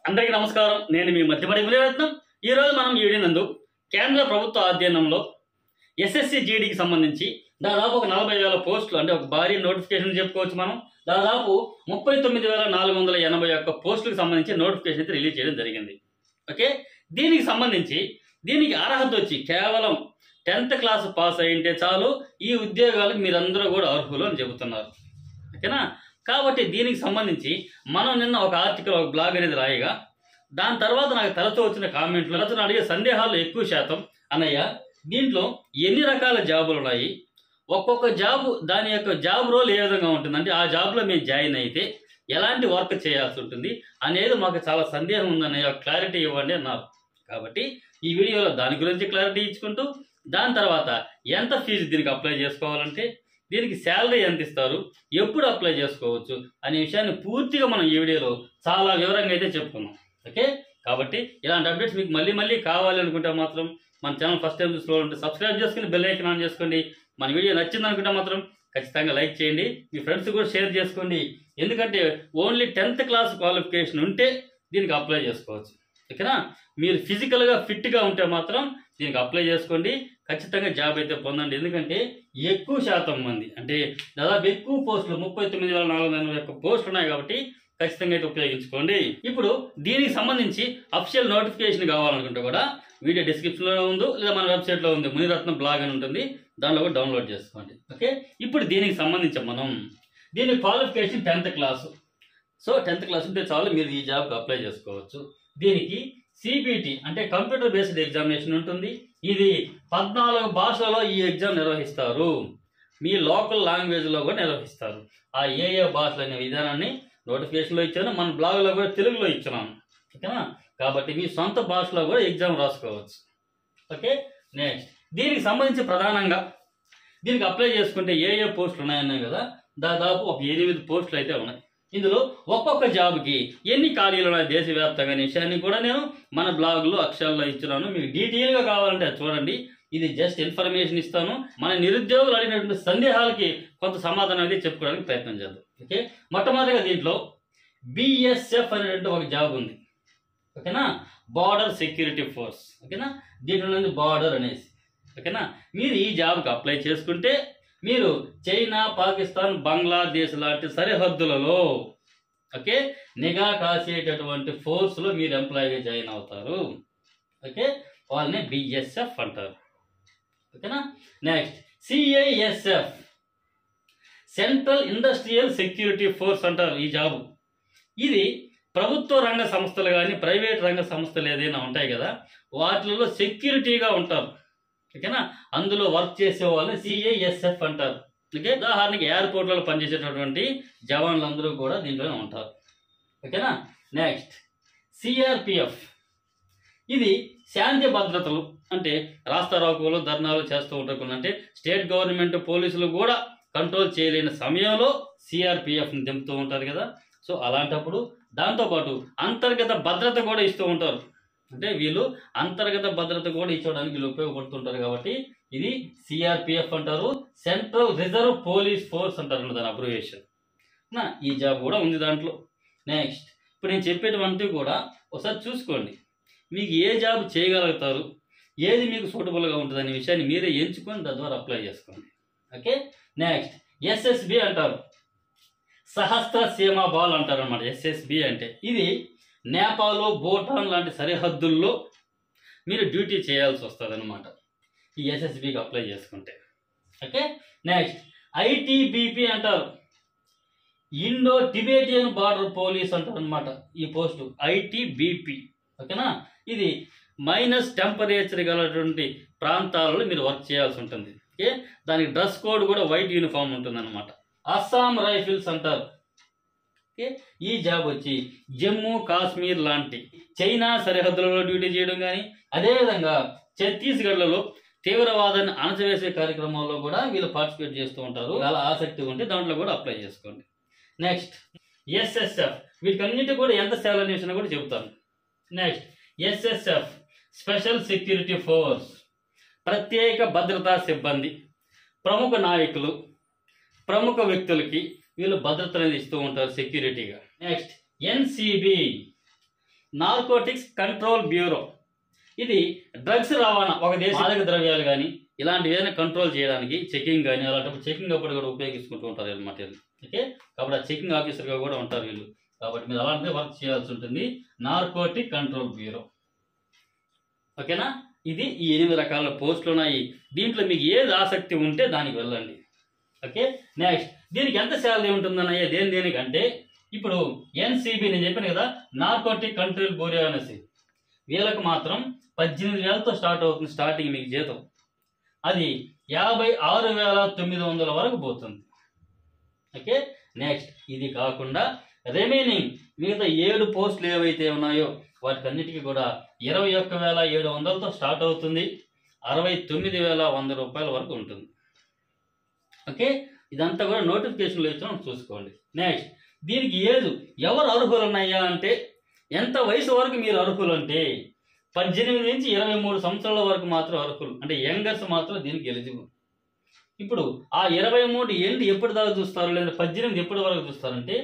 అందరికీ నమస్కారం. నేను మీ మధ్యమడి మునిరత్నం. ఈ రోజు మనం ఈ వీడియో నందు కేంద్ర ప్రభుత్వ అధ్యయనంలో ఎస్ఎస్సి జీడీకి సంబంధించి దాదాపు ఒక 40,000 పోస్టులు, అంటే ఒక భారీ నోటిఫికేషన్ చెప్పుకోవచ్చు. మనం దాదాపు 39,481 పోస్టులకు సంబంధించి నోటిఫికేషన్ అయితే రిలీజ్ చేయడం జరిగింది. ఓకే, దీనికి సంబంధించి దీనికి అర్హత వచ్చి కేవలం 10th క్లాస్ పాస్ అయింటే చాలు, ఈ ఉద్యోగాలకు మీరందరూ కూడా అర్హులు అని చెబుతున్నారు. ఓకేనా? కాబట్టి దీనికి సంబంధించి మనం నిన్న ఒక ఆర్టికల్, ఒక బ్లాగ్ అనేది రాయగా, దాని తర్వాత నాకు తరచూ వచ్చిన కామెంట్లు, తరచూ అడిగే సందేహాలు ఎక్కువ శాతం, అన్నయ్య దీంట్లో ఎన్ని రకాల జాబులు ఉన్నాయి, ఒక్కొక్క జాబు దాని యొక్క జాబ్ రోల్ ఏ విధంగా ఉంటుంది, అంటే ఆ జాబ్లో మేము జాయిన్ అయితే ఎలాంటి వర్క్ చేయాల్సి ఉంటుంది అనేది మాకు చాలా సందేహం ఉందన్నయ్య, క్లారిటీ ఇవ్వండి అన్నారు. కాబట్టి ఈ వీడియోలో దాని గురించి క్లారిటీ ఇచ్చుకుంటూ, దాని తర్వాత ఎంత ఫీజు దీనికి అప్లై చేసుకోవాలంటే, దీనికి శాలరీ ఎంత ఇస్తారు, ఎప్పుడు అప్లై చేసుకోవచ్చు అనే విషయాన్ని పూర్తిగా మనం ఈ వీడియోలో చాలా వివరంగా అయితే చెప్పుకున్నాం. ఓకే, కాబట్టి ఇలాంటి అప్డేట్స్ మీకు మళ్ళీ కావాలి అనుకుంటే మాత్రం మన ఛానల్ ఫస్ట్ టైం చూసుకోవాలంటే సబ్స్క్రైబ్ చేసుకుని బెల్ ఐకాన్ ఆన్ చేసుకోండి. మన వీడియో నచ్చింది అనుకుంటే మాత్రం ఖచ్చితంగా లైక్ చేయండి, మీ ఫ్రెండ్స్ కూడా షేర్ చేసుకోండి. ఎందుకంటే ఓన్లీ 10th క్లాస్ క్వాలిఫికేషన్ ఉంటే దీనికి అప్లై చేసుకోవచ్చు. ఓకేనా? మీరు ఫిజికల్గా ఫిట్గా ఉంటే మాత్రం దీనికి అప్లై చేసుకోండి, ఖచ్చితంగా జాబ్ అయితే పొందండి. ఎందుకంటే ఎక్కువ శాతం మంది, అంటే దాదాపు ఎక్కువ పోస్టులు 39,481 పోస్టులు ఉన్నాయి కాబట్టి ఖచ్చితంగా అయితే ఉపయోగించుకోండి. ఇప్పుడు దీనికి సంబంధించి అఫిషియల్ నోటిఫికేషన్ కావాలనుకుంటే కూడా వీడియో డిస్క్రిప్షన్లో ఉంది, లేదా మన వెబ్సైట్లో ఉంది, మునిరత్నం బ్లాగ్ అని ఉంటుంది, దానిలో కూడా డౌన్లోడ్ చేసుకోండి. ఓకే, ఇప్పుడు దీనికి సంబంధించి మనం దీని qualification 10th class. So 10th class ఉంటే చాలు, మీరు ఈ జాబ్కి అప్లై చేసుకోవచ్చు. దీనికి సిబిటి అంటే కంప్యూటర్ బేస్డ్ ఎగ్జామినేషన్ ఉంటుంది. ఇది 14 భాషలలో ఈ ఎగ్జామ్ నిర్వహిస్తారు. మీ లోకల్ లాంగ్వేజ్లో కూడా నిర్వహిస్తారు. ఆ ఏ భాషలు అనే విధానాన్ని నోటిఫికేషన్లో ఇచ్చాను, మన బ్లాగ్లో కూడా తెలుగులో ఇచ్చున్నాను. ఓకేనా? కాబట్టి మీ సొంత భాషలో కూడా ఎగ్జామ్ రాసుకోవచ్చు. ఓకే, నెక్స్ట్ దీనికి సంబంధించి ప్రధానంగా దీనికి అప్లై చేసుకుంటే ఏ పోస్టులు ఉన్నాయన్నాయి కదా, దాదాపు ఒక 8 పోస్టులు అయితే ఉన్నాయి. ఇందులో ఒక్కొక్క జాబ్కి ఎన్ని ఖాళీలు ఉన్నాయి దేశవ్యాప్తంగా అనే విషయాన్ని కూడా నేను మన బ్లాగ్లో అక్షరాల్లో ఇస్తున్నాను. మీకు డీటెయిల్గా కావాలంటే అది చూడండి. ఇది జస్ట్ ఇన్ఫర్మేషన్ ఇస్తాను. మన నిరుద్యోగులు అడిగినటువంటి సందేహాలకి కొంత సమాధానం అయితే చెప్పుకోవడానికి ప్రయత్నం చేద్దాం. ఓకే, మొట్టమొదటిగా దీంట్లో బిఎస్ఎఫ్ అనేటువంటి ఒక జాబ్ ఉంది. ఓకేనా? Border security force. ఓకేనా? దీంట్లో నుంచి బార్డర్ అనేసి. ఓకేనా? మీరు ఈ జాబ్కి అప్లై చేసుకుంటే మీరు చైనా, పాకిస్తాన్, బంగ్లాదేశ్ లాంటి సరిహద్దులలో ఓకే నిఘా కాసేటటువంటి ఫోర్స్లో మీరు ఎంప్లాయీగా జాయిన్ అవుతారు. ఓకే, వాళ్ళని బిఎస్ఎఫ్ అంటారు. ఓకేనా? Next CISF, central industrial security force అంటారు ఈ జాబు. ఇది ప్రభుత్వ రంగ సంస్థలు కానీ ప్రైవేట్ రంగ సంస్థలు ఏదైనా ఉంటాయి కదా, వాటిలో సెక్యూరిటీగా ఉంటారు. ఓకేనా? అందులో వర్క్ చేసే వాళ్ళని సిఐఎస్ఎఫ్ అంటారు. ఓకే, ఉదాహరణకి ఎయిర్పోర్ట్లలో పనిచేసేటటువంటి జవాన్లు అందరూ కూడా దీంట్లోనే ఉంటారు. ఓకేనా? నెక్స్ట్ సిఆర్పిఎఫ్, ఇది శాంతి భద్రతలు, అంటే రాస్తారోకోలు, ధర్నాలు చేస్తూ ఉంటారు. అంటే స్టేట్ గవర్నమెంట్ పోలీసులు కూడా కంట్రోల్ చేయలేని సమయంలో సిఆర్పిఎఫ్ని దింపుతూ ఉంటారు కదా. సో అలాంటప్పుడు దాంతోపాటు అంతర్గత భద్రత కూడా ఇస్తూ ఉంటారు. అంటే వీళ్ళు అంతర్గత భద్రత కూడా ఇచ్చడానికి వీళ్ళు ఉపయోగపడుతుంటారు. కాబట్టి ఇది సిఆర్పిఎఫ్ అంటారు, సెంట్రల్ రిజర్వ్ పోలీస్ ఫోర్స్ అంటారు దాని అబ్రివేషన్. ఈ జాబ్ కూడా ఉంది దాంట్లో. నెక్స్ట్ ఇప్పుడు నేను చెప్పేటువంటివి కూడా ఒకసారి చూసుకోండి. మీకు ఏ జాబ్ చేయగలుగుతారు, ఏది మీకు సూటబుల్గా ఉంటుంది అనే విషయాన్ని మీరే ఎంచుకొని దాని ద్వారా అప్లై చేసుకోండి. ఓకే, నెక్స్ట్ ఎస్ఎస్బి అంటారు, సహస్ర సీమా బాల్ అంటారు అనమాట. ఎస్ఎస్బి అంటే ఇది నేపాల్, భూటాన్ లాంటి సరిహద్దుల్లో మీరు డ్యూటీ చేయాల్సి వస్తుంది అనమాట ఈ ఎస్ఎస్బికి అప్లై చేసుకుంటే. ఓకే, నెక్స్ట్ ఐటీబీపీ అంటారు, ఇండో టిబెటియన్ బార్డర్ పోలీస్ అంటారు అనమాట ఈ పోస్టు, ఐటీబీపీ. ఓకేనా? ఇది మైనస్ టెంపరేచర్ గలటువంటి ప్రాంతాలలో మీరు వర్క్ చేయాల్సి ఉంటుంది. ఓకే, దానికి డ్రెస్ కోడ్ కూడా వైట్ యూనిఫామ్ ఉంటుంది అనమాట. అస్సాం రైఫిల్స్ అంటారు. ఓకే, ఈ జాబ్ వచ్చి జమ్మూ కాశ్మీర్ లాంటి చైనా సరిహద్దులలో డ్యూటీ చేయడం కానీ, అదేవిధంగా ఛత్తీస్గఢ్లలో తీవ్రవాదాన్ని అణచివేసే కార్యక్రమాల్లో కూడా వీళ్ళు పార్టిసిపేట్ చేస్తూ ఉంటారు. చాలా ఆసక్తి ఉంటే దాంట్లో కూడా అప్లై చేసుకోండి. నెక్స్ట్ ఎస్ఎస్ఎఫ్, వీటికన్నిటి కూడా ఎంత శాలరీ విషయం కూడా చెబుతాను. Next SSF, special security force, ప్రత్యేక భద్రతా సిబ్బంది, ప్రముఖ నాయకులు, ప్రముఖ వ్యక్తులకి వీళ్ళు భద్రత అనేది ఇస్తూ ఉంటారు సెక్యూరిటీగా. Next NCB, narcotics control bureau. ఇది డ్రగ్స్ రవాణా, ఒక దేశ మాదక ద్రవ్యాలు కానీ ఇలాంటివి ఏదైనా కంట్రోల్ చేయడానికి చెకింగ్ కానీ అలాంటప్పుడు చెకింగ్ అప్పుడు కూడా ఉపయోగించుకుంటూ ఉంటారు అనమాట. ఓకే, కాబట్టి ఆ చెకింగ్ ఆఫీసర్గా కూడా ఉంటారు వీళ్ళు. కాబట్టి మీరు అలాంటిదే వర్క్ చేయాల్సి ఉంటుంది. Narcotic control bureau. ఓకేనా, ఇది ఈ 8 రకాల పోస్టులు ఉన్నాయి. దీంట్లో మీకు ఏది ఆసక్తి ఉంటే దానికి వెళ్ళండి. ఓకే, నెక్స్ట్ దీనికి ఎంత శాలరీ ఉంటుందన్నయ్య దేనికంటే, ఇప్పుడు ఎన్సిబి నేను చెప్పాను కదా, నార్కోటిక్ కంట్రోల్ బ్యూరో అనేసి, వీళ్ళకి మాత్రం 18,000తో స్టార్ట్ అవుతుంది స్టార్టింగ్ మీకు జీతం. అది 56,900 వరకు పోతుంది. ఓకే, నెక్స్ట్ ఇది కాకుండా రిమైనింగ్ మిగతా 7 పోస్టులు ఏవైతే ఉన్నాయో వాటికన్నిటికీ కూడా 21,700తో స్టార్ట్ అవుతుంది. 69,100 రూపాయల వరకు ఉంటుంది. ఓకే, ఇదంతా కూడా నోటిఫికేషన్లో ఇచ్చిన చూసుకోండి. నెక్స్ట్ దీనికి ఏజ్ ఎవరు అర్హులు ఉన్నాయా అంటే, ఎంత వయసు వరకు మీరు అర్హులు అంటే 18 నుంచి 23 సంవత్సరాల వరకు మాత్రం అర్హులు, అంటే యంగర్స్ మాత్రం దీనికి ఎలిజిబుల్. ఇప్పుడు ఆ 23 ఎండ్ ఎప్పటి దాకా చూస్తారు, లేదా 18 ఎప్పటి వరకు చూస్తారంటే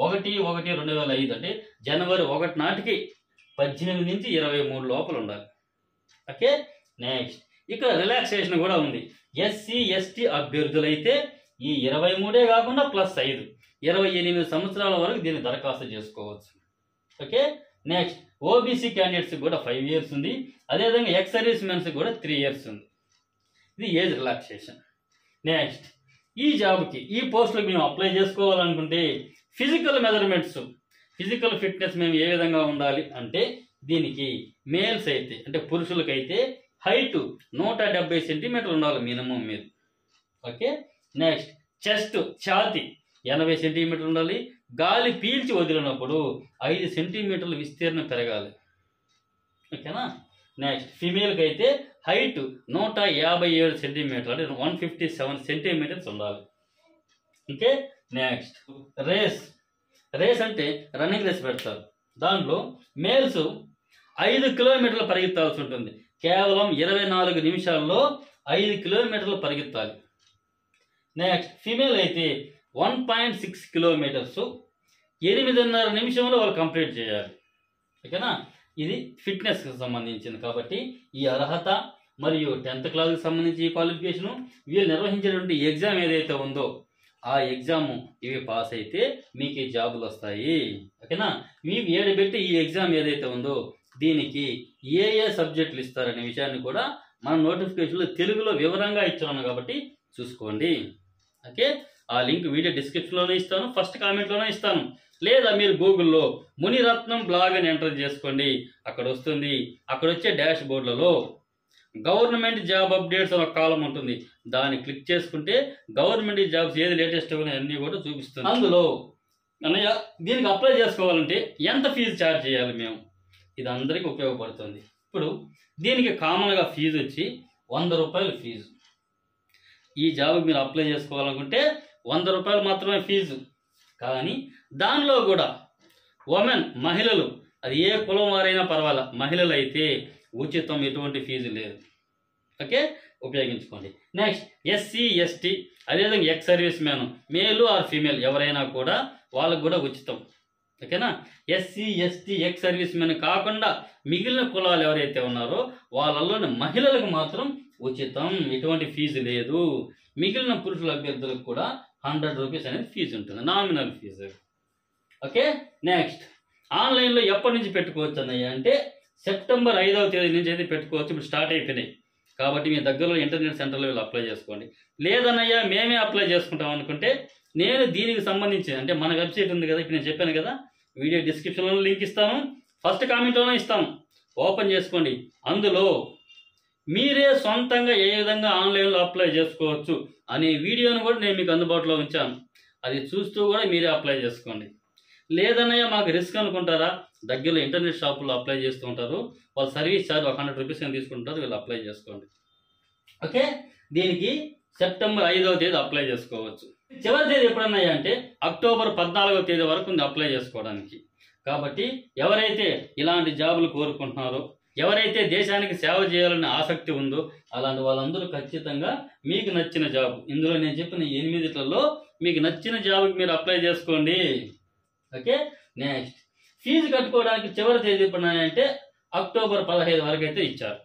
1/1/2005, అంటే జనవరి 1 నాటికి 18 నుంచి 23 లోపల ఉండాలి. ఓకే, నెక్స్ట్ ఇక్కడ రిలాక్సేషన్ కూడా ఉంది. ఎస్సీ ఎస్టీ అభ్యర్థులైతే ఈ 23 కాకుండా +5 28 సంవత్సరాల వరకు దీన్ని దరఖాస్తు చేసుకోవచ్చు. ఓకే, నెక్స్ట్ ఓబీసీ క్యాండిడేట్స్కి కూడా 5 years ఉంది. అదేవిధంగా ఎక్స్ సర్వీస్ మెన్స్కి కూడా 3 years ఉంది. ఇది ఏజ్ రిలాక్సేషన్. నెక్స్ట్ ఈ జాబ్కి ఈ పోస్టులకు మేము అప్లై చేసుకోవాలనుకుంటే ఫిజికల్ మెజర్మెంట్స్, ఫిజికల్ ఫిట్నెస్ మేము ఏ విధంగా ఉండాలి అంటే, దీనికి మేల్స్ అయితే అంటే పురుషులకైతే హైట్ 170 సెంటీమీటర్లు ఉండాలి మినిమం మీరు. ఓకే, నెక్స్ట్ చెస్ట్ ఛాతీ 80 సెంటీమీటర్లు ఉండాలి. గాలి పీల్చి వదిలినప్పుడు 5 సెంటీమీటర్ల విస్తీర్ణం పెరగాలి. ఓకేనా, నెక్స్ట్ ఫీమేల్కి అయితే హైట్ 157 సెంటీమీటర్లు అంటే 157 సెంటీమీటర్స్ ఉండాలి. ఓకే, నెక్స్ట్ రేస్ అంటే రన్నింగ్ రేస్ పెడతారు. దాంట్లో మేల్స్ 5 కిలోమీటర్లు పరిగెత్తాల్సి ఉంటుంది. కేవలం 24 నిమిషాల్లో 5 కిలోమీటర్లు పరిగెత్తాలి. నెక్స్ట్ ఫీమేల్ అయితే 1.6 కిలోమీటర్స్ 8.5 నిమిషంలో వాళ్ళు కంప్లీట్ చేయాలి. ఓకేనా, ఇది ఫిట్నెస్కి సంబంధించింది. కాబట్టి ఈ అర్హత మరియు 10th క్లాస్కి సంబంధించి క్వాలిఫికేషను, వీళ్ళు నిర్వహించేటువంటి ఎగ్జామ్ ఏదైతే ఉందో ఆ ఎగ్జామ్ ఇవి పాస్ అయితే మీకు ఈ జాబులు వస్తాయి. ఓకేనా, మీకు ఏడబెట్టి ఈ ఎగ్జామ్ ఏదైతే ఉందో దీనికి ఏ సబ్జెక్టులు ఇస్తారనే విషయాన్ని కూడా మన నోటిఫికేషన్లో తెలుగులో వివరంగా ఇచ్చాను కాబట్టి చూసుకోండి. ఓకే, ఆ లింక్ వీడియో డిస్క్రిప్షన్లోనే ఇస్తాను, ఫస్ట్ కామెంట్లోనే ఇస్తాను. లేదా మీరు గూగుల్లో మునిరత్నం బ్లాగ్ అని ఎంటర్ చేసుకోండి, అక్కడ వస్తుంది. అక్కడ వచ్చే డాష్ బోర్డులలో గవర్నమెంట్ జాబ్ అప్డేట్స్ అని ఒక కాలం ఉంటుంది. దాన్ని క్లిక్ చేసుకుంటే గవర్నమెంట్ జాబ్స్ ఏది లేటెస్ట్ అన్నీ కూడా చూపిస్తుంది. అందులో అన్నయ్య దీనికి అప్లై చేసుకోవాలంటే ఎంత ఫీజు ఛార్జ్ చేయాలి మేము, ఇది అందరికీ ఉపయోగపడుతుంది. ఇప్పుడు దీనికి కామన్గా ఫీజు వచ్చి 100 రూపాయలు ఫీజు. ఈ జాబ్కి మీరు అప్లై చేసుకోవాలనుకుంటే 100 రూపాయలు మాత్రమే ఫీజు. కానీ దానిలో కూడా మహిళలు, అది ఏ కులం వారైనా పర్వాలా, మహిళలు అయితే ఉచితం, ఎటువంటి ఫీజు లేదు. ఓకే, ఉపయోగించుకోండి. నెక్స్ట్ ఎస్సీ ఎస్టీ అదేవిధంగా ఎక్స్ సర్వీస్ మ్యాన్, మేలు ఆర్ ఫీమేల్ ఎవరైనా కూడా వాళ్ళకు కూడా ఉచితం. ఓకేనా, SC ST ex service man కాకుండా మిగిలిన కులాలు ఎవరైతే ఉన్నారో వాళ్ళలోని మహిళలకు మాత్రం ఉచితం, ఎటువంటి ఫీజు లేదు. మిగిలిన పురుషుల అభ్యర్థులకు కూడా 100 రూపీస్ అనేది ఫీజు ఉంటుంది, నామినల్ ఫీజు. ఓకే, నెక్స్ట్ ఆన్లైన్లో ఎప్పటి నుంచి పెట్టుకోవచ్చు అన్నయ్య అంటే సెప్టెంబర్ 5వ తేదీ నుంచి అయితే పెట్టుకోవచ్చు. ఇప్పుడు స్టార్ట్ అయిపోయినాయి కాబట్టి మీ దగ్గరలో ఇంటర్నెట్ సెంటర్లో వీళ్ళు అప్లై చేసుకోండి. లేదన్నయ్య మేమే అప్లై చేసుకుంటాం అనుకుంటే నేను దీనికి సంబంధించి అంటే మన వెబ్సైట్ ఉంది కదా, ఇప్పుడు నేను చెప్పాను కదా, వీడియో డిస్క్రిప్షన్లో లింక్ ఇస్తాను, ఫస్ట్ కామెంట్లోనే ఇస్తాను, ఓపెన్ చేసుకోండి. అందులో మీరే సొంతంగా ఏ విధంగా ఆన్లైన్లో అప్లై చేసుకోవచ్చు అనే వీడియోను కూడా నేను మీకు అందుబాటులో ఉంచాను. అది చూస్తూ కూడా మీరే అప్లై చేసుకోండి. లేదన్నయ్య మాకు రిస్క్ అనుకుంటారా, దగ్గరలో ఇంటర్నెట్ షాపుల్లో అప్లై చేస్తూ ఉంటారు, వాళ్ళు సర్వీస్ ఛార్జ్ 100 రూపీస్ అని తీసుకుంటారు, వీళ్ళు అప్లై చేసుకోండి. ఓకే, దీనికి సెప్టెంబర్ 5వ తేదీ అప్లై చేసుకోవచ్చు. చివరి తేదీ ఎప్పుడన్నాయి అంటే అక్టోబర్ 14వ తేదీ వరకు ఉంది అప్లై చేసుకోవడానికి. కాబట్టి ఎవరైతే ఇలాంటి జాబులు కోరుకుంటున్నారో, ఎవరైతే దేశానికి సేవ చేయాలని ఆసక్తి ఉందో అలాంటి వాళ్ళందరూ ఖచ్చితంగా మీకు నచ్చిన జాబ్, ఇందులో నేను చెప్పిన 8లలో మీకు నచ్చిన జాబ్కి మీరు అప్లై చేసుకోండి. ఓకే, నెక్స్ట్ ఫీజు కట్టుకోవడానికి చివరి తేదీ ఎప్పుడు అంటే అక్టోబర్ 15 వరకు అయితే ఇచ్చారు.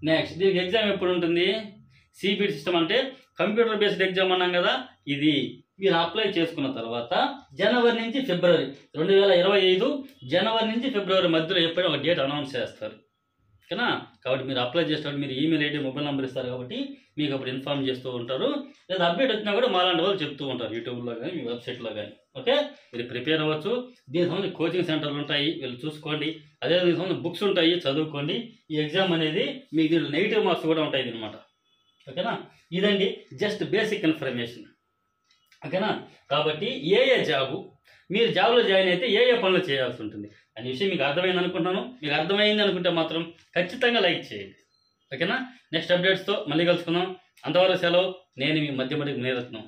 నెక్స్ట్ దీనికి ఎగ్జామ్ ఎప్పుడు ఉంటుంది? సిబిటి సిస్టమ్ అంటే కంప్యూటర్ బేస్డ్ ఎగ్జామ్ అన్నాం కదా, ఇది మీరు అప్లై చేసుకున్న తర్వాత జనవరి నుంచి ఫిబ్రవరి 2025 జనవరి నుంచి ఫిబ్రవరి మధ్యలో ఎప్పుడైనా ఒక డేట్ అనౌన్స్ చేస్తారు. ఓకేనా? కాబట్టి మీరు అప్లై చేసేటప్పుడు మీరు ఈమెయిల్ ఐడి మొబైల్ నెంబర్ ఇస్తారు కాబట్టి మీకు అప్పుడు ఇన్ఫార్మ్ చేస్తూ ఉంటారు. లేదా అప్డేట్ వచ్చినా కూడా మాలాంటి వాళ్ళు చెప్తూ ఉంటారు యూట్యూబ్లో కానీ మీ వెబ్సైట్లో కానీ. ఓకే, మీరు ప్రిపేర్ అవ్వచ్చు. దీనికి సంబంధించి కోచింగ్ సెంటర్లు ఉంటాయి, వీళ్ళు చూసుకోండి. అదే దీనికి సంబంధించి బుక్స్ ఉంటాయి, చదువుకోండి. ఈ ఎగ్జామ్ అనేది మీకు దీంట్లో నెగిటివ్ మార్క్స్ కూడా ఉంటాయి అనమాట. ఓకేనా? ఇదండి జస్ట్ బేసిక్ ఇన్ఫర్మేషన్. ఓకేనా? కాబట్టి ఏ జాబు మీరు జాబ్లో జాయిన్ అయితే ఏ పనులు చేయాల్సి ఉంటుంది అనే విషయం మీకు అర్థమైంది అనుకుంటున్నాను. మీకు అర్థమైంది అనుకుంటే మాత్రం ఖచ్చితంగా లైక్ చేయండి. ఓకేనా? నెక్స్ట్ అప్డేట్స్తో మళ్ళీ కలుసుకుందాం. అంతవరకు సెలవు. నేను మీ మధ్యమడి నీరత్నం.